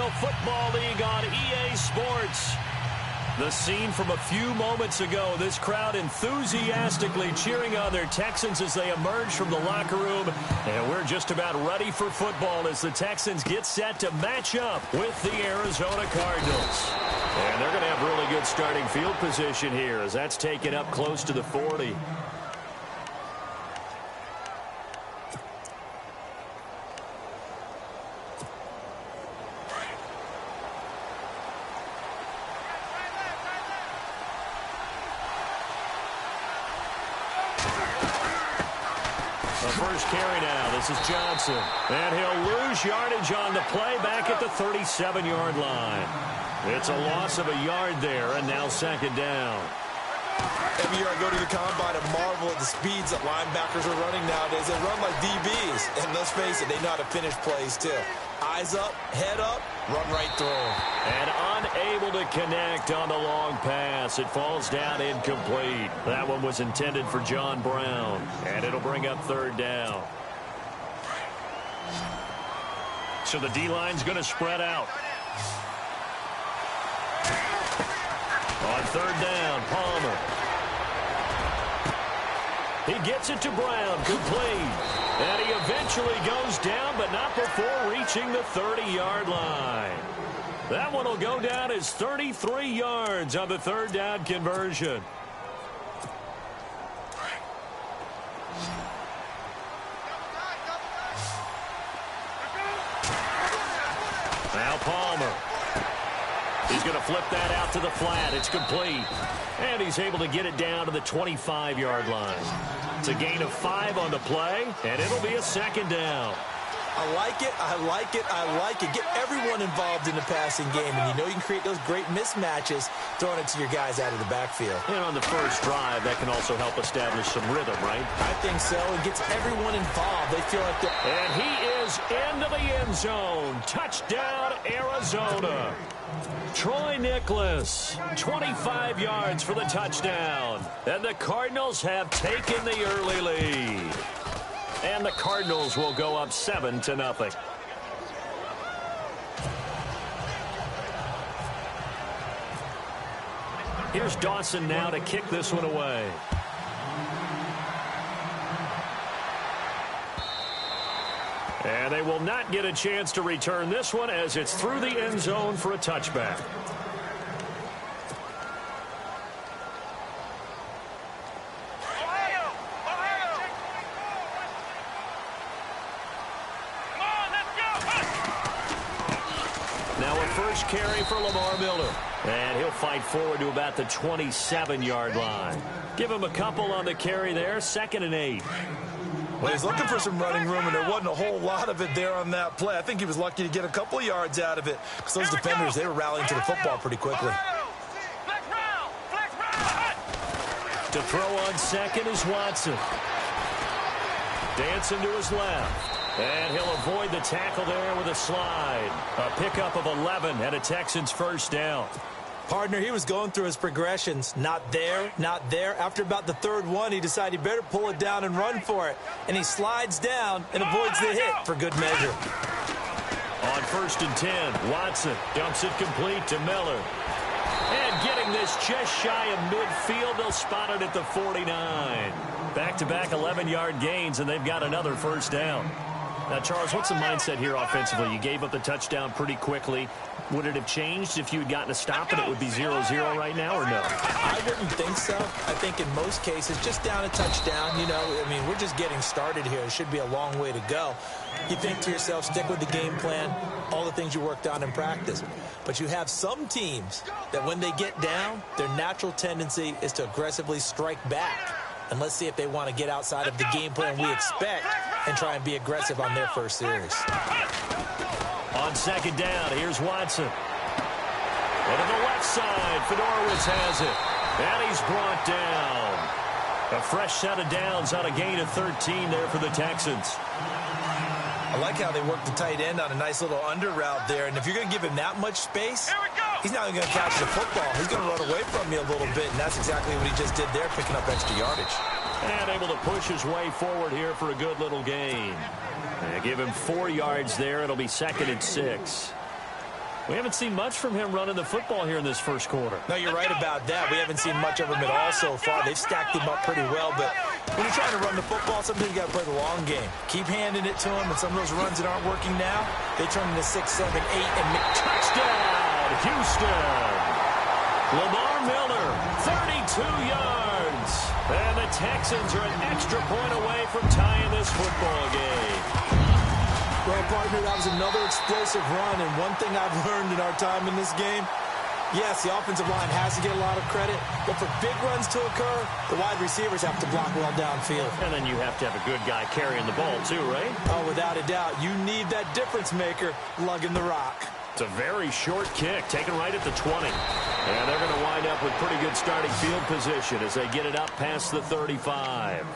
National Football League on EA Sports. The scene from a few moments ago, this crowd enthusiastically cheering on their Texans as they emerge from the locker room. And we're just about ready for football as the Texans get set to match up with the Arizona Cardinals. And they're going to have really good starting field position here as that's taken up close to the 40. First carry now. This is Johnson. And he'll lose yardage on the play back at the 37-yard line. It's a loss of a yard there, and now second down. Every year I go to the combine and marvel at the speeds that linebackers are running nowadays. They run like DBs. And let's face it, they know how to finish plays too. Eyes up, head up, run right through them. And unable to connect on the long pass. It falls down incomplete. That one was intended for John Brown. And it'll bring up third down. So the D-line's going to spread out. On third down, Palmer. He gets it to Brown, complete. And he eventually goes down, but not before reaching the 30-yard line. That one will go down as 33 yards on the third down conversion. Now Palmer. He's going to flip that out to the flat. It's complete. And he's able to get it down to the 25-yard line. It's a gain of 5 on the play, and it'll be a second down. I like it, I like it, I like it. Get everyone involved in the passing game, and you know you can create those great mismatches throwing it to your guys out of the backfield. And on the first drive, that can also help establish some rhythm, right? I think so. It gets everyone involved. They feel like they're... And he is into the end zone. Touchdown, Arizona. Troy Nicholas, 25 yards for the touchdown. And the Cardinals have taken the early lead. And the Cardinals will go up 7-0. Here's Dawson now to kick this one away. And they will not get a chance to return this one as it's through the end zone for a touchback. Now a first carry for Lamar Miller. And he'll fight forward to about the 27-yard line. Give him a couple on the carry there, 2nd and 8. Well, he's looking for some running room, and there wasn't a whole lot of it there on that play. I think he was lucky to get a couple of yards out of it because those defenders, they were rallying to the football pretty quickly. To throw on second is Watson. Dancing to his left. And he'll avoid the tackle there with a slide. A pickup of 11 and a Texans first down. Partner, he was going through his progressions. Not there, not there. After about the third one, he decided he better pull it down and run for it. And he slides down and avoids the hit for good measure. On 1st and 10, Watson dumps it complete to Miller. And getting this just shy of midfield, they'll spot it at the 49. Back-to-back 11-yard gains, and they've got another first down. Now, Charles, what's the mindset here offensively? You gave up the touchdown pretty quickly. Would it have changed if you had gotten a stop and it would be 0-0 right now, or no? I wouldn't think so. I think in most cases, just down a touchdown, you know, I mean, we're just getting started here. It should be a long way to go. You think to yourself, stick with the game plan, all the things you worked on in practice. But you have some teams that when they get down, their natural tendency is to aggressively strike back. And let's see if they want to get outside of the game plan we expect and try and be aggressive on their first series. On second down, here's Watson. And to the left side, Fedorowicz has it. And he's brought down. A fresh set of downs on a gain of 13 there for the Texans. I like how they work the tight end on a nice little under route there. And if you're going to give him that much space, he's not even going to catch the football. He's going to run away from you a little bit, and that's exactly what he just did there, picking up extra yardage. And able to push his way forward here for a good little gain. And give him 4 yards there. It'll be 2nd and 6. We haven't seen much from him running the football here in this first quarter. No, you're right about that. We haven't seen much of him at all so far. They've stacked him up pretty well, but when you're trying to run the football, sometimes you got to play the long game. Keep handing it to him, and some of those runs that aren't working now, they turn into 6, 7, 8, and touchdown, Houston! Lamar Miller, 32 yards. And the Texans are an extra point away from tying this football game. Well, partner, that was another explosive run, and one thing I've learned in our time in this game, yes, the offensive line has to get a lot of credit, but for big runs to occur, the wide receivers have to block well downfield. And then you have to have a good guy carrying the ball too, right? Oh, without a doubt. You need that difference maker lugging the rock. It's a very short kick, taken right at the 20. And they're going to wind up with pretty good starting field position as they get it up past the 35.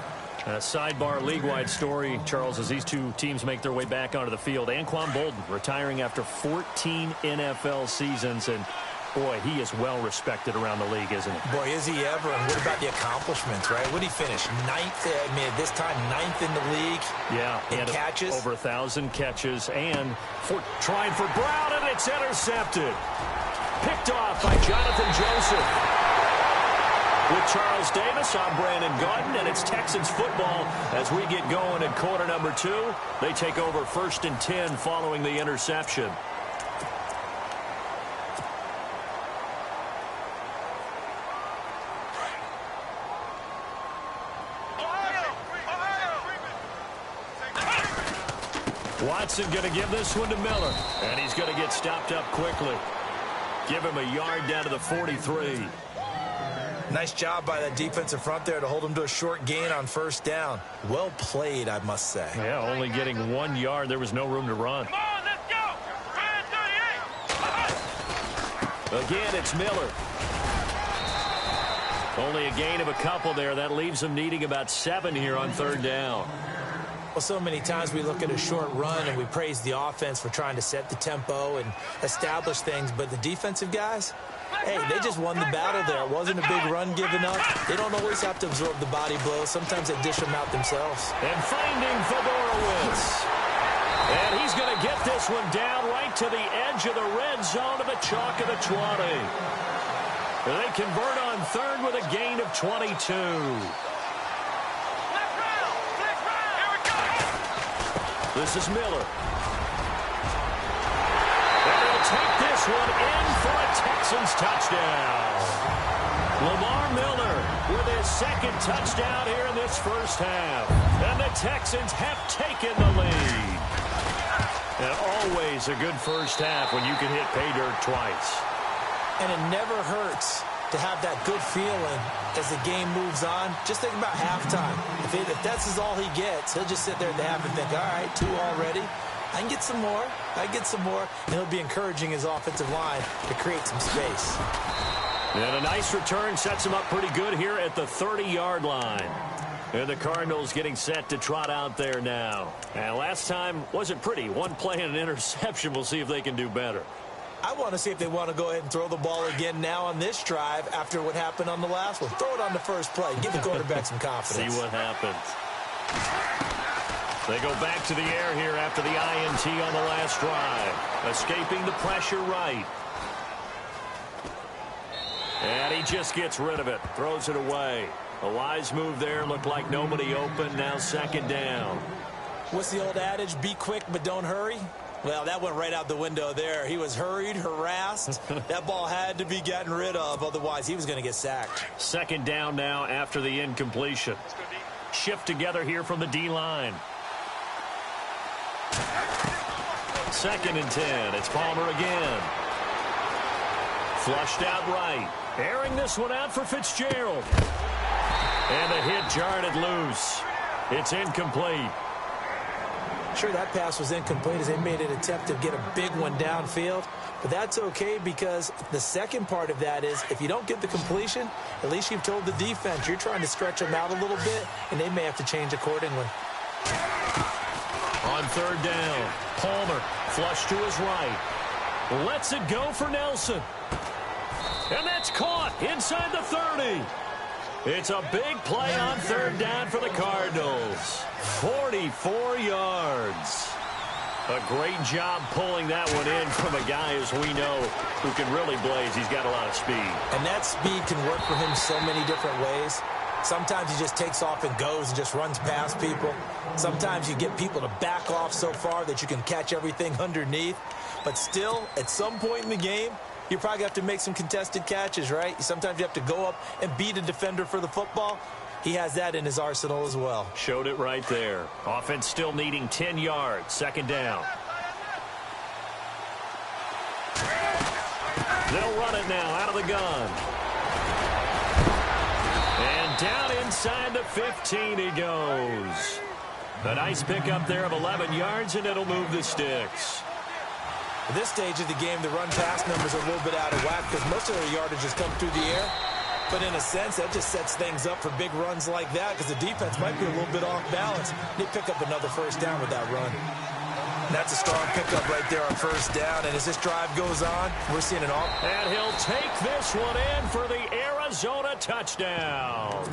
A sidebar league-wide story, Charles, as these two teams make their way back onto the field. Anquan Bolden retiring after 14 NFL seasons, and boy, he is well respected around the league, isn't he? Boy, is he ever, and what about the accomplishments, right? What did he finish? 9th, I mean, at this time, 9th in the league. Yeah, in catches. Over 1,000 catches, and trying for Brown, and it's intercepted. Picked off by Jonathan Joseph. With Charles Davis, I'm Brandon Gaudin, and it's Texans football as we get going in quarter number 2. They take over 1st and 10 following the interception. Watson going to give this one to Miller, and he's going to get stopped up quickly. Give him a yard down to the 43. Nice job by that defensive front there to hold him to a short gain on 1st down. Well played, I must say. Yeah, only getting 1 yard. There was no room to run. Come on, let's go. 38. Again, it's Miller. Only a gain of a couple there. That leaves them needing about 7 here on 3rd down. Well, so many times we look at a short run and we praise the offense for trying to set the tempo and establish things, but the defensive guys, hey, they just won the battle there. It wasn't a big run given up. They don't always have to absorb the body blows. Sometimes they dish them out themselves. And finding Fedorowicz. And he's going to get this one down right to the edge of the red zone to the chalk of the 20. They convert on 3rd with a gain of 22. This is Miller. And they'll take this one in for a Texans touchdown. Lamar Miller with his 2nd touchdown here in this first half. And the Texans have taken the lead. And always a good first half when you can hit pay dirt twice. And it never hurts to have that good feeling as the game moves on. Just think about halftime. If that's all he gets, he'll just sit there at the half and think, all right, 2 already. I can get some more. I get some more. And he'll be encouraging his offensive line to create some space. And a nice return sets him up pretty good here at the 30-yard line. And the Cardinals getting set to trot out there now. And last time wasn't pretty. 1 play and an interception. We'll see if they can do better. I want to see if they want to go ahead and throw the ball again now on this drive after what happened on the last one. Throw it on the first play. Give the quarterback some confidence. See what happens. They go back to the air here after the INT on the last drive. Escaping the pressure right. And he just gets rid of it. Throws it away. A wise move there. Looked like nobody open. Now 2nd down. What's the old adage? Be quick, but don't hurry. Well, that went right out the window there. He was hurried, harassed. That ball had to be gotten rid of. Otherwise, he was going to get sacked. 2nd down now after the incompletion. Shift together here from the D-line. 2nd and 10. It's Palmer again. Flushed out right. Airing this one out for Fitzgerald. And the hit jarred it loose. It's incomplete. Sure, that pass was incomplete as they made an attempt to get a big one downfield. But that's okay because the second part of that is if you don't get the completion, at least you've told the defense you're trying to stretch them out a little bit, and they may have to change accordingly. On 3rd down, Palmer flush to his right. Lets it go for Nelson. And that's caught inside the 30. It's a big play on 3rd down for the Cardinals. 44 yards. A great job pulling that one in from a guy, as we know, who can really blaze. He's got a lot of speed. And that speed can work for him so many different ways. Sometimes he just takes off and goes and just runs past people. Sometimes you get people to back off so far that you can catch everything underneath. But still, at some point in the game, you probably have to make some contested catches, right? Sometimes you have to go up and beat a defender for the football. He has that in his arsenal as well. Showed it right there. Offense still needing 10 yards. Second down. They'll run it now out of the gun. And down inside the 15 he goes. A nice pickup there of 11 yards, and it'll move the sticks. At this stage of the game, the run-pass numbers are a little bit out of whack because most of their yardage has come through the air. But in a sense, that just sets things up for big runs like that because the defense might be a little bit off balance. They pick up another first down with that run. That's a strong pickup right there on first down. And as this drive goes on, we're seeing an off. And he'll take this one in for the Arizona touchdown.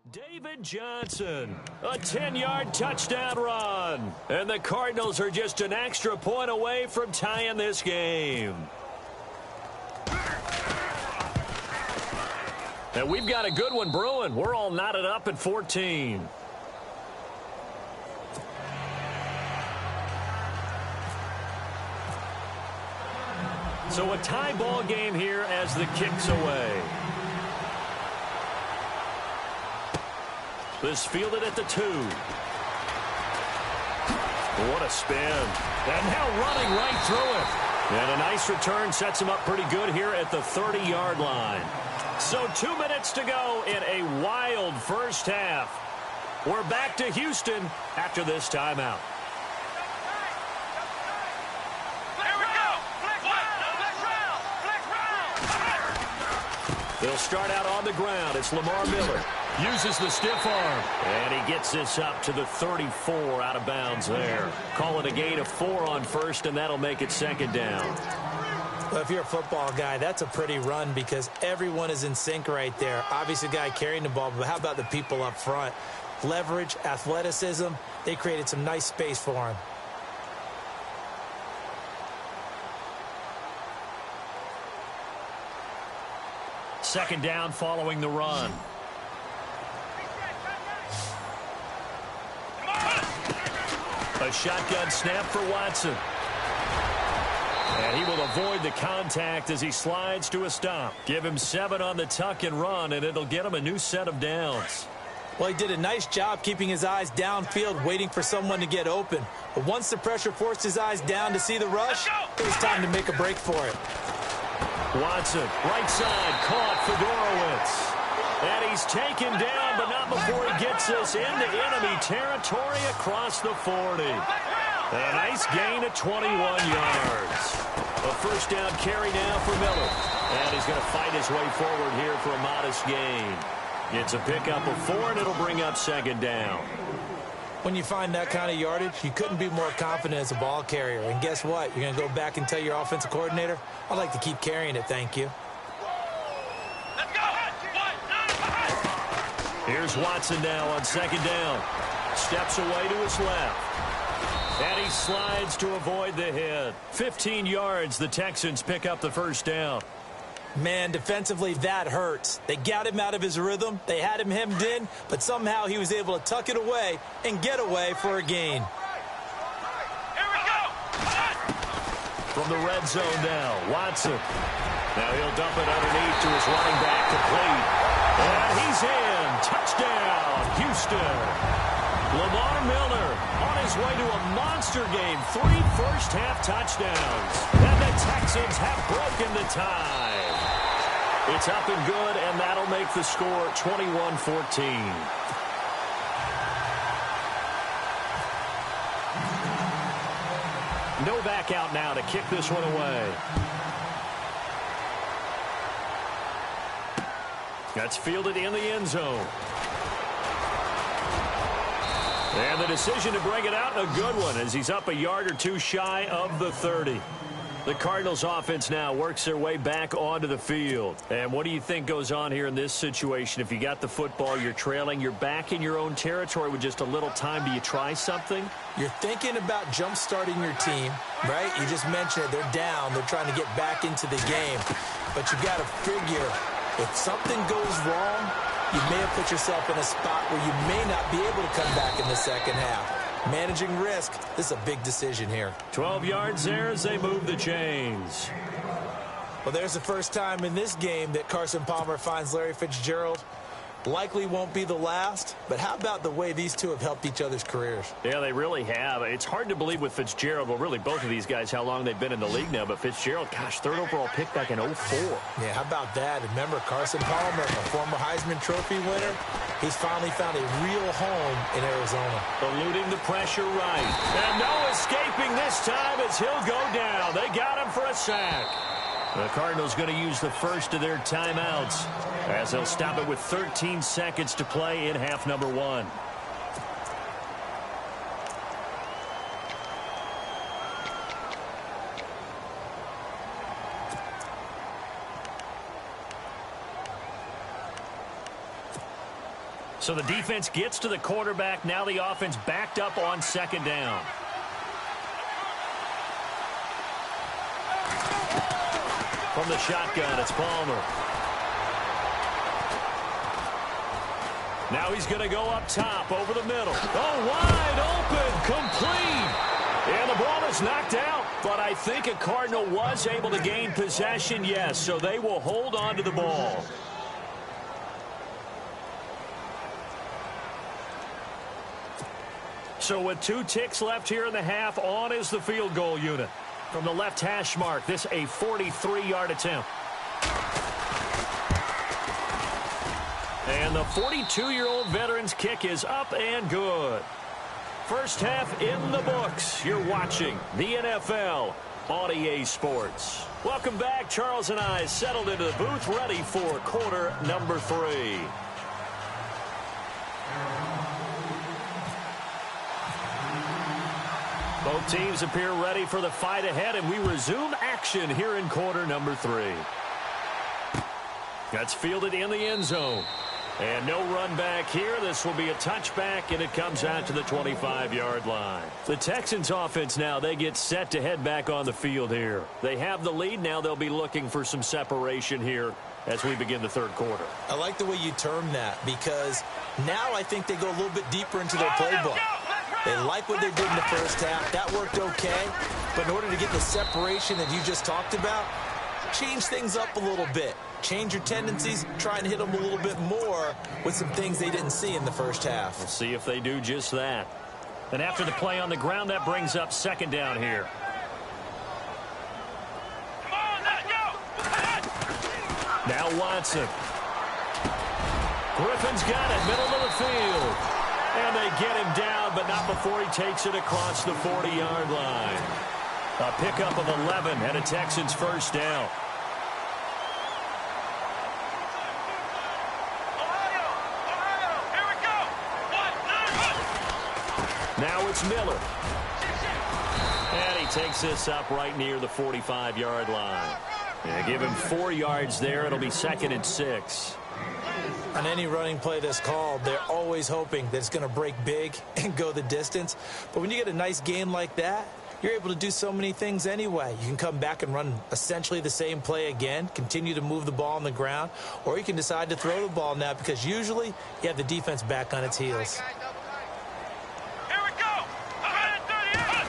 David Johnson, a 10-yard touchdown run. And the Cardinals are just an extra point away from tying this game. And we've got a good one brewing. We're all knotted up at 14. So a tie ball game here as the kick's away. This fielded at the 2. What a spin. And now running right through it. And a nice return sets him up pretty good here at the 30-yard line. So 2 minutes to go in a wild first half. We're back to Houston after this timeout. They'll start out on the ground. It's Lamar Miller. Uses the stiff arm. And he gets this up to the 34 out of bounds there. Call it a gain of 4 on first, and that'll make it second down. Well, if you're a football guy, that's a pretty run because everyone is in sync right there. Obviously, the guy carrying the ball, but how about the people up front? Leverage, athleticism, they created some nice space for him. Second down following the run. A shotgun snap for Watson. And he will avoid the contact as he slides to a stop. Give him 7 on the tuck and run, and it'll get him a new set of downs. Well, he did a nice job keeping his eyes downfield, waiting for someone to get open. But once the pressure forced his eyes down to see the rush, it was time to make a break for it. Watson, right side, caught for Dorowitz. And he's taken down, but not before he gets us into enemy territory across the 40. A nice gain of 21 yards. A first down carry now for Miller. And he's going to fight his way forward here for a modest gain. It's a pickup of 4, and it'll bring up second down. When you find that kind of yardage, you couldn't be more confident as a ball carrier. And guess what? You're going to go back and tell your offensive coordinator, I'd like to keep carrying it, thank you. Let's go. Here's Watson now on second down. Steps away to his left. And he slides to avoid the hit. 15 yards, the Texans pick up the first down. Man, defensively, that hurts. They got him out of his rhythm. They had him hemmed in, but somehow he was able to tuck it away and get away for a gain. Here we From the red zone now, Watson. Now he'll dump it underneath to his running back, complete. And he's in. Touchdown, Houston. Lamar Miller on his way to a monster game. 3 first-half touchdowns. And the Texans have broken the tie. It's up and good, and that'll make the score 21-14. Novak out now to kick this one away. That's fielded in the end zone. And the decision to bring it out, a good one, as he's up a yard or two shy of the 30. The Cardinals offense now works their way back onto the field. And what do you think goes on here in this situation? If you got the football, you're trailing, you're back in your own territory with just a little time. Do you try something? You're thinking about jump-starting your team, right? You just mentioned it. They're down. They're trying to get back into the game. But you got to figure, if something goes wrong, you may have put yourself in a spot where you may not be able to come back in the second half. Managing risk, this is a big decision here. 12 yards there as they move the chains. Well, there's the first time in this game that Carson Palmer finds Larry Fitzgerald. Likely won't be the last, but how about the way these two have helped each other's careers? Yeah, they really have. It's hard to believe with Fitzgerald, well, really both of these guys, how long they've been in the league now, but Fitzgerald, gosh, 3rd overall pick back in 04. Yeah, how about that? Remember, Carson Palmer, a former Heisman Trophy winner, he's finally found a real home in Arizona. Eluding the pressure right. And no escaping this time as he'll go down. They got him for a sack. The Cardinals going to use the first of their timeouts as they'll stop it with 13 seconds to play in half number 1. So the defense gets to the quarterback. Now the offense backed up on 2nd down. From the shotgun, it's Palmer. Now he's going to go up top over the middle. Oh, wide open, complete. And the ball is knocked out. But I think a Cardinal was able to gain possession, yes. So they will hold on to the ball. So with 2 ticks left here in the half, on is the field goal unit. From the left hash mark, this a 43-yard attempt. And the 42-year-old veteran's kick is up and good. First half in the books. You're watching the NFL on EA Sports. Welcome back. Charles and I settled into the booth, ready for quarter number 3. Both teams appear ready for the fight ahead, and we resume action here in quarter number 3. That's fielded in the end zone. And no run back here. This will be a touchback, and it comes out to the 25-yard line. The Texans offense now, they get set to head back on the field here. They have the lead. Now they'll be looking for some separation here as we begin the 3rd quarter. I like the way you term that, because now I think they go a little bit deeper into their playbook. They like what they did in the first half. That worked okay. But in order to get the separation that you just talked about, change things up a little bit. Change your tendencies. Try and hit them a little bit more with some things they didn't see in the first half. We'll see if they do just that. And after the play on the ground, that brings up 2nd down here. Come on, let's go. Now Watson. Griffin's got it, middle of the field. And they get him down, but not before he takes it across the 40-yard line. A pickup of 11 and a Texans first down. Here we go. 1, 9, 1. Now it's Miller. And he takes this up right near the 45-yard line. Yeah, give him 4 yards there. It'll be 2nd and 6. On any running play that's called, they're always hoping that it's going to break big and go the distance. But when you get a nice game like that, you're able to do so many things anyway. You can come back and run essentially the same play again, continue to move the ball on the ground, or you can decide to throw the ball now because usually you have the defense back on its heels. Here we go. 138.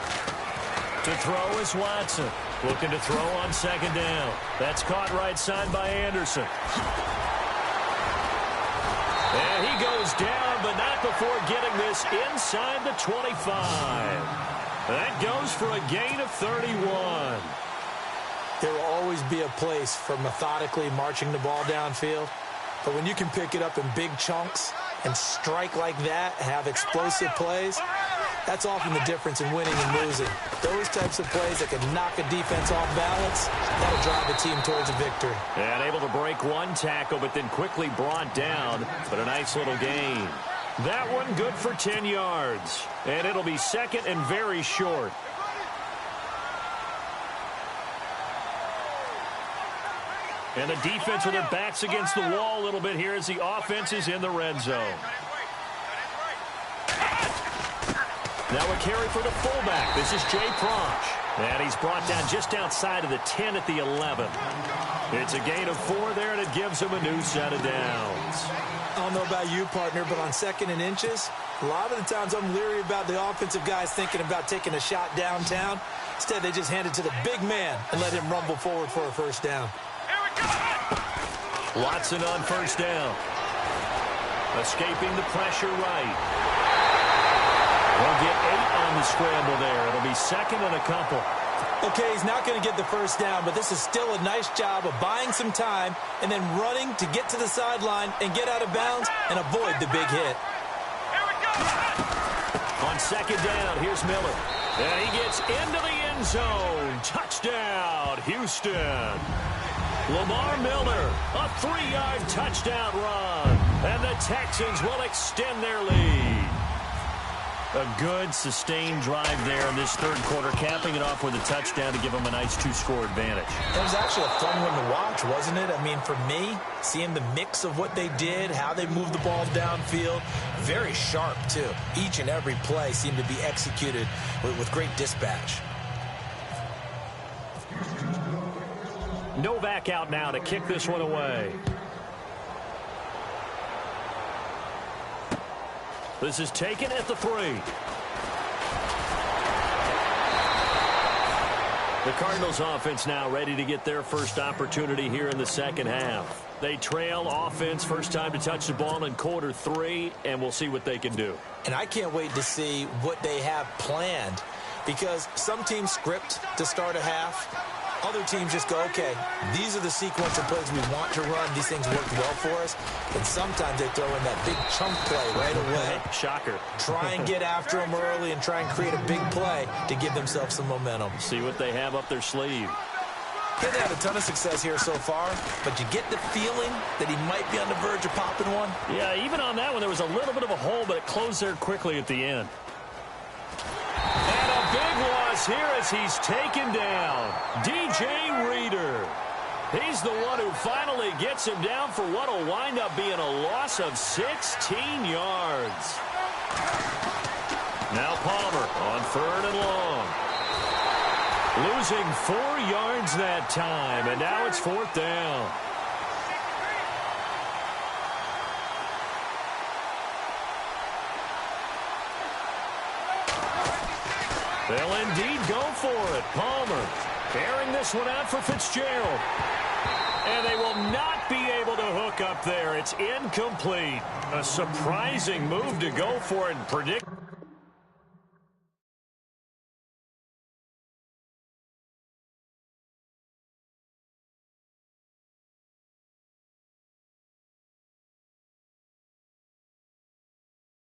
To To throw is Watson. Looking to throw on second down. That's caught right side by Anderson. And he goes down, but not before getting this inside the 25. That goes for a gain of 31. There will always be a place for methodically marching the ball downfield. But when you can pick it up in big chunks and strike like that, have explosive plays, that's often the difference in winning and losing. Those types of plays that can knock a defense off balance, that'll drive a team towards a victory. And able to break one tackle, but then quickly brought down. But a nice little gain. That one good for 10 yards. And it'll be second and very short. And the defense with their backs against the wall a little bit here as the offense is in the red zone. Now a carry for the fullback. This is Jay Prosch. And he's brought down just outside of the 10 at the 11. It's a gain of 4 there, and it gives him a new set of downs. I don't know about you, partner, but on second and inches, a lot of the times I'm leery about the offensive guys thinking about taking a shot downtown. Instead, they just hand it to the big man and let him rumble forward for a first down. Watson on first down. Escaping the pressure right. We'll get 8 on the scramble there. It'll be second and a couple. Okay, he's not going to get the first down, but this is still a nice job of buying some time and then running to get to the sideline and get out of bounds and avoid the big hit. On second down, here's Miller. And he gets into the end zone. Touchdown, Houston. Lamar Miller, a 3-yard touchdown run. And the Texans will extend their lead. A good, sustained drive there in this third quarter, capping it off with a touchdown to give them a nice 2-score advantage. It was actually a fun one to watch, wasn't it? I mean, for me, seeing the mix of what they did, how they moved the ball downfield, very sharp, too. Each and every play seemed to be executed with great dispatch. Novak out now to kick this one away. This is taken at the 3. The Cardinals offense now ready to get their first opportunity here in the second half. They trail offense first time to touch the ball in quarter 3, and we'll see what they can do. And I can't wait to see what they have planned, because some teams script to start a half. Other teams just go, okay, these are the sequence of plays we want to run. These things work well for us. And sometimes they throw in that big chunk play right away. Shocker. Try and get after them early and try and create a big play to give themselves some momentum. See what they have up their sleeve. He hasn't had a ton of success here so far, but you get the feeling that he might be on the verge of popping one. Yeah, even on that one, there was a little bit of a hole, but it closed there quickly at the end. And a big loss here as he's taken down. DJ Reader. He's the one who finally gets him down for what will wind up being a loss of 16 yards. Now Palmer on third and long. Losing 4 yards that time, and now it's fourth down. They'll indeed go for it. Palmer carrying this one out for Fitzgerald. And they will not be able to hook up there. It's incomplete. A surprising move to go for it and predict.